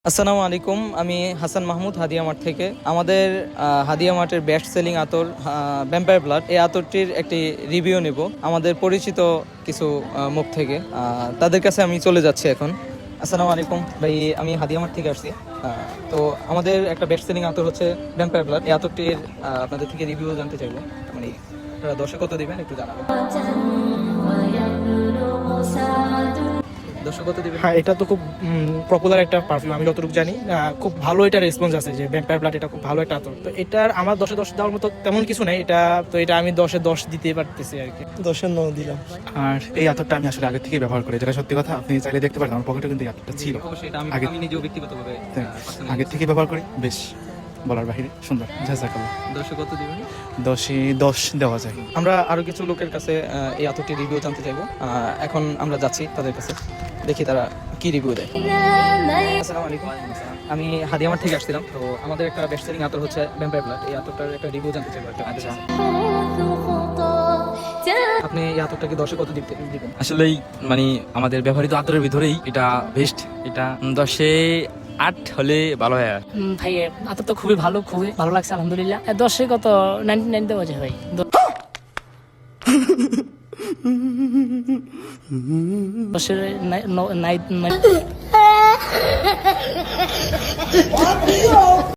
আসসালামু আলাইকুম, আমি হাসান মাহমুদ হাদিয়া মার্ট থেকে। আমাদের হাদিয়া মার্টের বেস্ট সেলিং আতর ভ্যাম্পায়ার ব্লাড, এই আতরটির একটি রিভিউ নেব আমাদের পরিচিত কিছু মুখ থেকে। তাদের কাছে আমি চলে যাচ্ছি এখন। আসসালামু আলাইকুম ভাই, আমি হাদিয়া মার্ট থেকে আসছি। তো আমাদের একটা বেস্ট সেলিং আতর হচ্ছে ভ্যাম্পায়ার ব্লাড। এই আতরটির আপনাদের থেকে রিভিউ জানতে চাইবো, মানে দর্শক কত দিবেন একটু জানাবেন। হ্যাঁ, এটা তো খুব পপুলার একটা পারফিউম, আমি যতটুকু জানি। খুব ভালো এটা রেসপন্স আছে যে ভ্যাম্পায়ার ব্লাড, এটা খুব ভালো একটা আতর। তো এটার আমার 10-10 দেওয়ার মতো তেমন কিছু নেই। এটা আমি 10-10 দিতে পারতেছি আর কি, 10-9 দিলাম। আর এই আতরটা আমি আসলে আগে থেকে ব্যবহার করি, যেটা সত্যি কথা। আপনি চাইলে দেখতে পারেন আমার পকেটে কিন্তু এই আতরটা ছিল। অবশ্যই এটা আগে আমি নিজেও ব্যক্তিগতভাবে আগে থেকে ব্যবহার করি, বেশ বলার বাহিরে সুন্দর। জাযাকাল্লাহ। দর্শক কত দিবেন? 10 দেওয়া যায়। আমরা আরো কিছু লোকের কাছে এই আতরটি রিভিউ জানতে চাইবো। এখন আমরা যাচ্ছি তাদের কাছে, দেখি তারা কি রিভিউ দেয়। আসসালামু আলাইকুম, আমি হাদিয়া মার্ট থেকে আসছিলাম। তো আমাদের একটা বেস্ট সেলিং আতর হচ্ছে ভ্যাম্পায়ার ব্লাড। এই আতরটার একটা রিভিউ জানতে চাইবো। আচ্ছা, আপনি এই আতরটাকে 10-এ কত দিবেন? আসলেই মানে আমাদের ব্যবহৃত আতরের ভিতরেই এটা বেস্ট। এটা 10-এ 8 হলে ভালো হয়। ভাই আতর তো খুবই ভালো লাগছে আলহামদুলিল্লাহ। 10-এ কত 99 দেওয়া যায় ভাই। 10-এর নাই